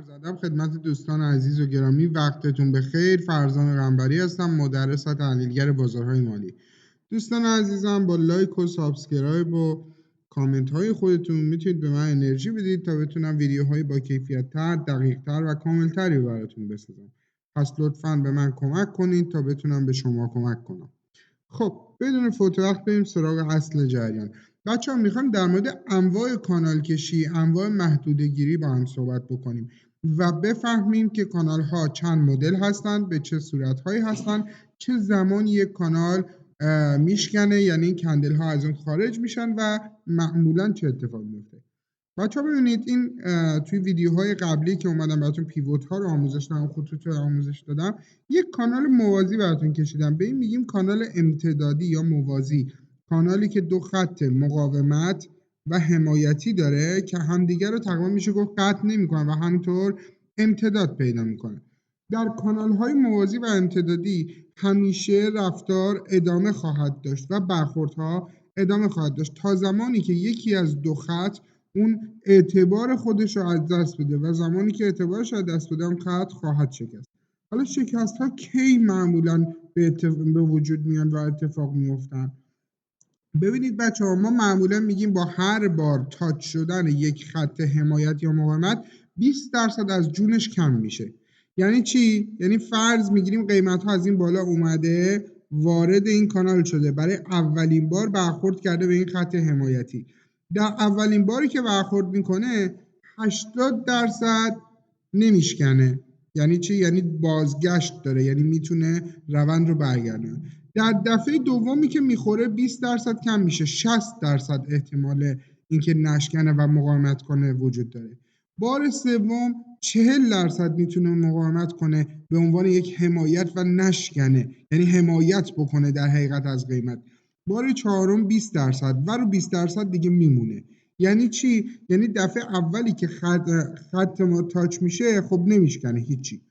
عرض ادب خدمت دوستان عزیز و گرامی، وقتتون بخیر. فرزان قنبری هستم، مدرس و تحلیلگر بازارهای مالی. دوستان عزیزم، با لایک و سابسکرایب و کامنت های خودتون میتونید به من انرژی بدید تا بتونم ویدیوهای با کیفیت تر، دقیق تر و کامل تری براتون بسازم. پس لطفاً به من کمک کنید تا بتونم به شما کمک کنم. خب بدون فوت وقت بریم سراغ اصل جریان. بچه‌ها میخوایم در مورد انواع کانال کشی، انواع محدوده گیری با هم صحبت بکنیم و بفهمیم که کانال ها چند مدل هستند، به چه صورت هایی هستند، چه زمانی یک کانال میشکنه، یعنی کندل ها از اون خارج میشن و معمولا چه اتفاقی میفته. بچه‌ها ببینید این توی ویدیوهای قبلی که اومدم براتون پیوت ها رو آموزش دادم، خطوط رو آموزش دادم، یک کانال موازی براتون کشیدم. به این میگیم کانال امتدادی یا موازی، کانالی که دو خط مقاومت و حمایتی داره که همدیگر رو تقریبا میشه گفت قطع نمی‌کنن و همینطور امتداد پیدا میکنه. در کانال های موازی و امتدادی همیشه رفتار ادامه خواهد داشت و برخوردها ادامه خواهد داشت تا زمانی که یکی از دو خط اون اعتبار خودش رو از دست بده و زمانی که اعتبارش رو از دست بده اون خط خواهد شکست. حالا شکست ها کی معمولا به وجود میان و اتفاق میفتن؟ ببینید بچه ها، ما معمولا میگیم با هر بار تاچ شدن یک خط حمایت یا مقاومت 20% از جونش کم میشه. یعنی چی؟ یعنی فرض میگیریم قیمت ها از این بالا اومده، وارد این کانال شده، برای اولین بار برخورد کرده به این خط حمایتی. در اولین باری که برخورد میکنه 80% نمیشکنه. یعنی چی؟ یعنی بازگشت داره، یعنی میتونه روند رو برگردونه. در دفعه دومی که میخوره 20% کم میشه، 60% احتمال اینکه نشکنه و مقاومت کنه وجود داره. بار سوم 40% میتونه مقاومت کنه به عنوان یک حمایت و نشکنه، یعنی حمایت بکنه در حقیقت از قیمت. بار چهارم 20% و رو 20% دیگه میمونه. یعنی چی؟ یعنی دفعه اولی که خط ما تاچ میشه خب نمیشکنه هیچی.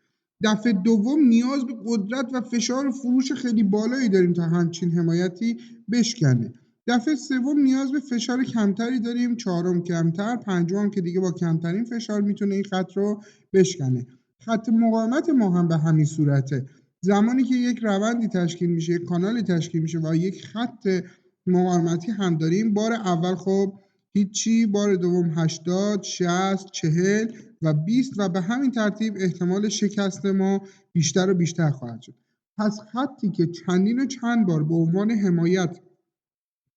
دفعه دوم نیاز به قدرت و فشار فروش خیلی بالایی داریم تا همچین حمایتی بشکنه. دفعه سوم نیاز به فشار کمتری داریم، چهارم کمتر، پنجم که دیگه با کمترین فشار میتونه این خط رو بشکنه. خط مقاومت ما هم به همین صورته. زمانی که یک روندی تشکیل میشه، یک کانالی تشکیل میشه و یک خط مقاومتی هم داریم، بار اول خب هیچی، بار دوم 80 60 40 و 20 و به همین ترتیب احتمال شکست ما بیشتر و بیشتر خواهد شد. پس خطی که چندین و چند بار به عنوان حمایت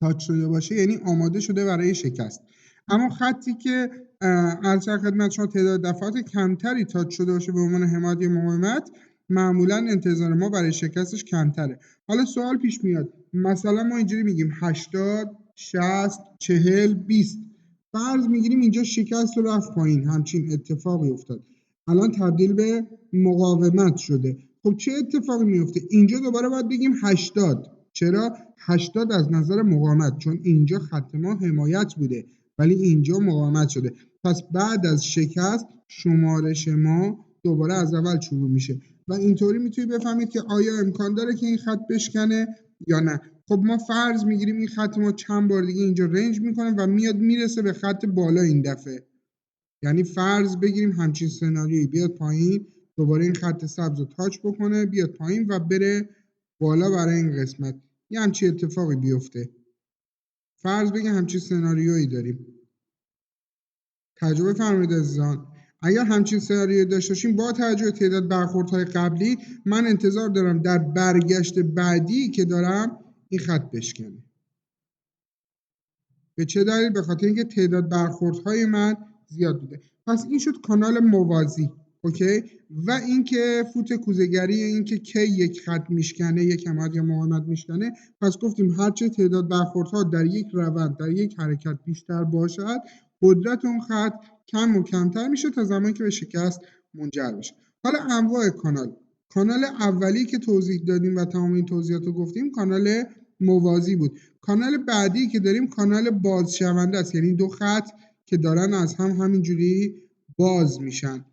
تاچ شده باشه یعنی آماده شده برای شکست. اما خطی که از خدمت شما تعداد دفعات کمتری تاچ شده باشه به عنوان حمایت یا مقاومت، معمولا انتظار ما برای شکستش کمتره. حالا سوال پیش میاد، مثلا ما اینجوری میگیم 80 60 40 20، فرض میگیریم اینجا شکست رو رفت پایین، همچین اتفاقی افتاد، الان تبدیل به مقاومت شده. خب چه اتفاقی میفته؟ اینجا دوباره باید بگیم 80. چرا؟ 80 از نظر مقاومت، چون اینجا خط ما حمایت بوده ولی اینجا مقاومت شده. پس بعد از شکست شمارش ما دوباره از اول شروع میشه و اینطوری میتونید بفهمید که آیا امکان داره که این خط بشکنه یا نه. خب ما فرض میگیریم این خط ما چند بار دیگه اینجا رنج میکنه و میاد میرسه به خط بالا این دفعه. یعنی فرض بگیریم همچین سناریویی بیاد پایین، دوباره این خط سبز رو تاچ بکنه، بیاد پایین و بره بالا برای این قسمت، یه همچین اتفاقی بیفته. فرض بگیم همچین سناریویی داریم. تجربه فرمایید عزیزان. اگر همچین سناریویی داشته باشیم با توجه به تعداد برخوردهای قبلی، من انتظار دارم در برگشت بعدی که دارم این خط بشکنه. به چه دلیل؟ به خاطر اینکه تعداد برخوردهای من زیاد بوده. پس این شد کانال موازی. اوکی؟ و اینکه فوت کوزه‌گری، اینکه کی یک خط میشکنه، یک حمایت یا مقاومت میشکنه. پس گفتیم هرچه تعداد برخوردها در یک روند، در یک حرکت بیشتر باشد، قدرت اون خط کم و کمتر میشه تا زمانی که به شکست منجر بشه. حالا انواع کانال اولی که توضیح دادیم و تمام این توضیحات رو گفتیم کانال موازی بود. کانال بعدی که داریم کانال بازشونده است، یعنی دو خط که دارن از هم همینجوری باز میشن.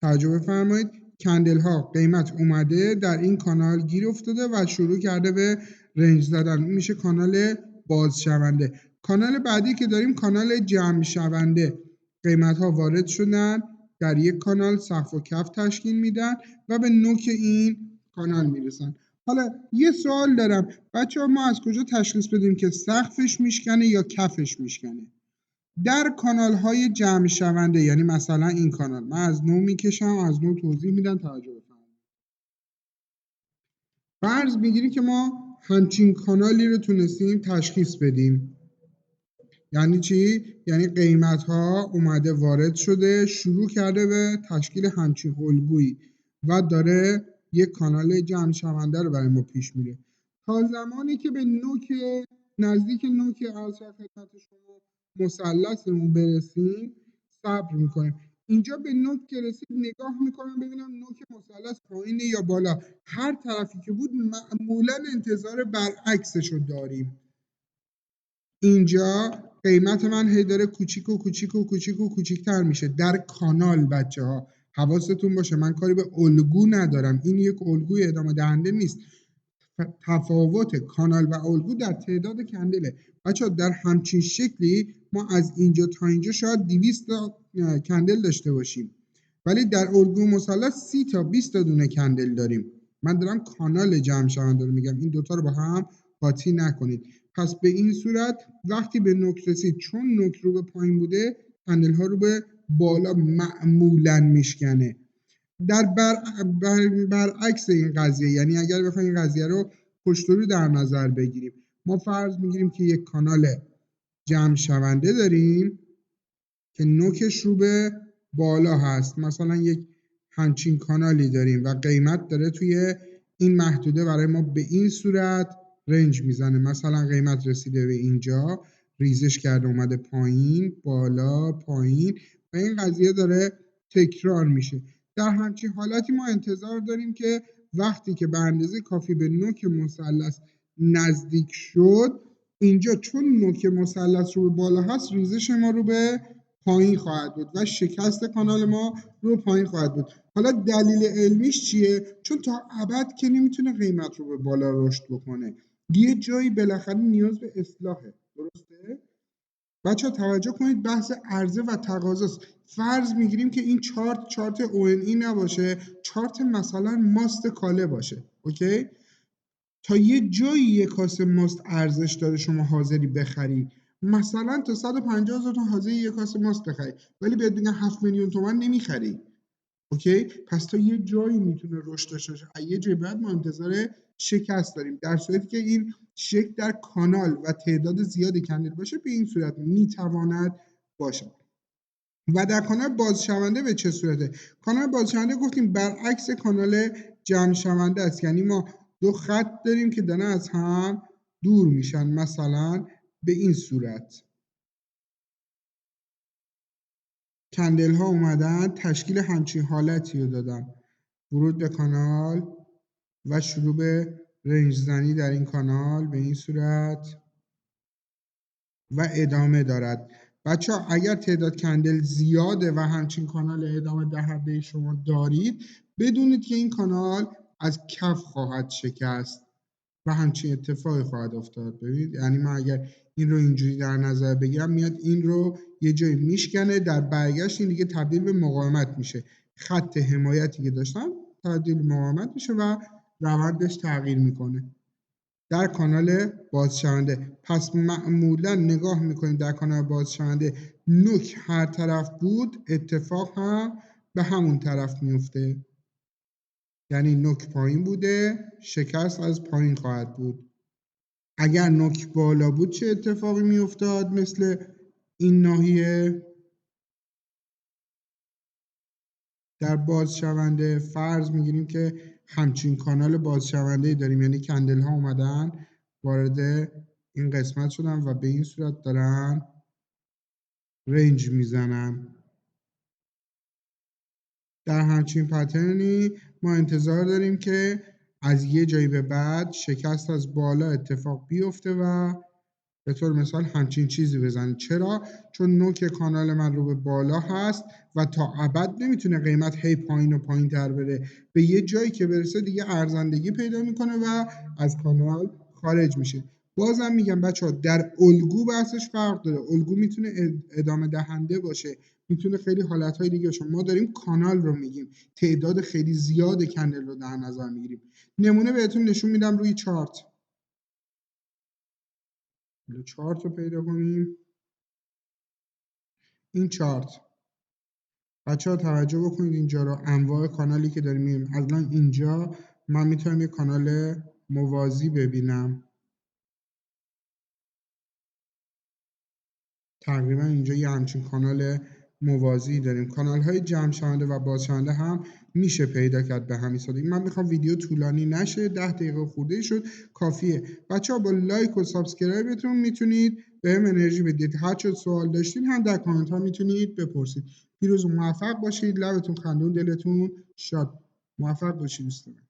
توجه بفرمایید، کندل ها قیمت اومده در این کانال گیر افتاده و شروع کرده به رنج زدن، این میشه کانال بازشونده. کانال بعدی که داریم کانال جمع شونده، قیمت ها وارد شدن در یک کانال سقف و کف تشکیل میدن و به نوک این کانال میرسن. حالا یه سوال دارم بچه‌ها، ما از کجا تشخیص بدیم که سقفش میشکنه یا کفش میشکنه؟ در کانال های جمع شونده، یعنی مثلا این کانال، من از نو میکشم، از نو توضیح میدم توجه بفرمایید. فرض میگیریم که ما همچین کانالی رو تونستیم تشخیص بدیم. یعنی چی؟ یعنی قیمت ها اومده وارد شده، شروع کرده به تشکیل همچین الگویی و داره یک کانال جمع شونده رو برای ما پیش میره. تا زمانی که به نوک نزدیک نوک ارزش خدمت شما مثلثمون برسیم صبر میکنیم. اینجا به نوک که رسید نگاه میکنم ببینم نوک مثلث پایینه یا بالا. هر طرفی که بود معمولا انتظار برعکسش رو داریم. اینجا قیمت من هی داره کوچیک و کوچیک و کوچیک و کوچیک‌تر میشه در کانال. بچه‌ها حواستون باشه من کاری به الگو ندارم، این یک الگوی ادامه دهنده نیست. تفاوت کانال و الگو در تعداد کندله. بچه‌ها در همچین شکلی ما از اینجا تا اینجا شاید 200 تا کندل داشته باشیم، ولی در الگو مثلث 30 تا 20 تا دونه کندل داریم. من دارم کانال جمع شونده رو میگم، این دوتا رو با هم قاطی نکنید. پس به این صورت وقتی به نوک رسید، چون نوک رو به پایین بوده کندل ها رو به بالا معمولا میشکنه. در برعکس این قضیه، یعنی اگر بخوایم این قضیه رو پشت رو در نظر بگیریم، ما فرض میگیریم که یک کانال جمع شونده داریم که نوکش رو به بالا هست، مثلا یک همچین کانالی داریم و قیمت داره توی این محدوده برای ما به این صورت رنج میزنه. مثلا قیمت رسیده به اینجا، ریزش کرده اومده پایین، بالا، پایین و این قضیه داره تکرار میشه. در همچین حالتی ما انتظار داریم که وقتی که به اندازه کافی به نوک مثلث نزدیک شد، اینجا چون نوک مثلث رو به بالا هست ریزش ما رو به پایین خواهد بود و شکست کانال ما رو پایین خواهد بود. حالا دلیل علمیش چیه؟ چون تا ابد که نمیتونه قیمت رو به بالا رشد بکنه، یه جایی بالاخره نیاز به اصلاحه. درسته؟ بچه ها توجه کنید، بحث عرضه و تقاضاست. فرض میگیریم که این چارت ONE نباشه، چارت مثلا ماست کاله باشه. اوکی؟ تا یه جایی یک کاسه ماست ارزش داره شما حاضری بخری، مثلا تا 150,000 تومان حاضری یک کاسه ماست بخری، ولی بهت میگن 7 میلیون تومان نمیخری. اوکی؟ پس تا یه جایی میتونه رشد داشته باشه، یه جایی بعد ما انتظار شکست داریم. در صورتی که این شکل در کانال و تعداد زیادی کندل باشه به این صورت میتواند باشه. و در کانال بازشونده به چه صورته؟ کانال بازشونده گفتیم برعکس کانال جمع شونده است، یعنی ما دو خط داریم که دارن از هم دور میشن، مثلا به این صورت. کندل ها اومدن تشکیل همچین حالتی رو دادن، ورود به کانال و شروع به رنج زنی در این کانال به این صورت و ادامه دارد. بچه ها اگر تعداد کندل زیاده و همچین کانال ادامه دهنده شما دارید، بدونید که این کانال از کف خواهد شکست و همچین اتفاقی خواهد افتاد. ببینید یعنی من اگر این رو اینجوری در نظر بگیرم، میاد این رو یه جایی میشکنه، در برگشت این دیگه تبدیل به مقاومت میشه، خط حمایتی که داشتم تبدیل به مقاومت میشه و روندش تغییر میکنه در کانال بازشونده. پس معمولا نگاه میکنیم در کانال بازشونده نوک هر طرف بود اتفاق هم به همون طرف میفته، یعنی نوک پایین بوده شکست از پایین خواهد بود. اگر نوک بالا بود چه اتفاقی میافتاد؟ مثل این ناحیه در بازشونده فرض میگیریم که همچین کانال بازشونده داریم، یعنی کندل ها اومدن وارد این قسمت شدن و به این صورت دارن رنج میزنن. در همچین پترنی ما انتظار داریم که از یه جایی به بعد شکست از بالا اتفاق بیفته و به طور مثال همچین چیزی بزنه. چرا؟ چون نوک کانال من رو به بالا هست و تا ابد نمیتونه قیمت هی پایین و پایین تر بره، به یه جایی که برسه دیگه ارزندگی پیدا میکنه و از کانال خارج میشه. بازم میگم بچه ها در الگو بحثش فرق داره. الگو میتونه ادامه دهنده باشه میتونه خیلی حالتهای دیگه باشه. ما داریم کانال رو میگیم، تعداد خیلی زیاد کندل رو در نظر میگیریم. نمونه بهتون نشون میدم روی چارت. چارت رو پیدا کنیم. این چارت بچه‌ها توجه بکنید اینجا رو، انواع کانالی که داریم میبینیم. الان اینجا من میتونم یه کانال موازی ببینم، تقریبا اینجا یه همچین کانال موازی داریم. کانال های جمع شونده و باز شونده هم میشه پیدا کرد به همین سادگی. من میخوام ویدیو طولانی نشه، 10 دقیقه خورده شد، کافیه. بچه‌ها با لایک و سابسکرایبتون میتونید بهم انرژی بدید. هر چه سوال داشتین هم در کامنت ها میتونید بپرسید. پیروز و موفق باشید، لبتون خندون، دلتون شاد. موفق باشید دوستان.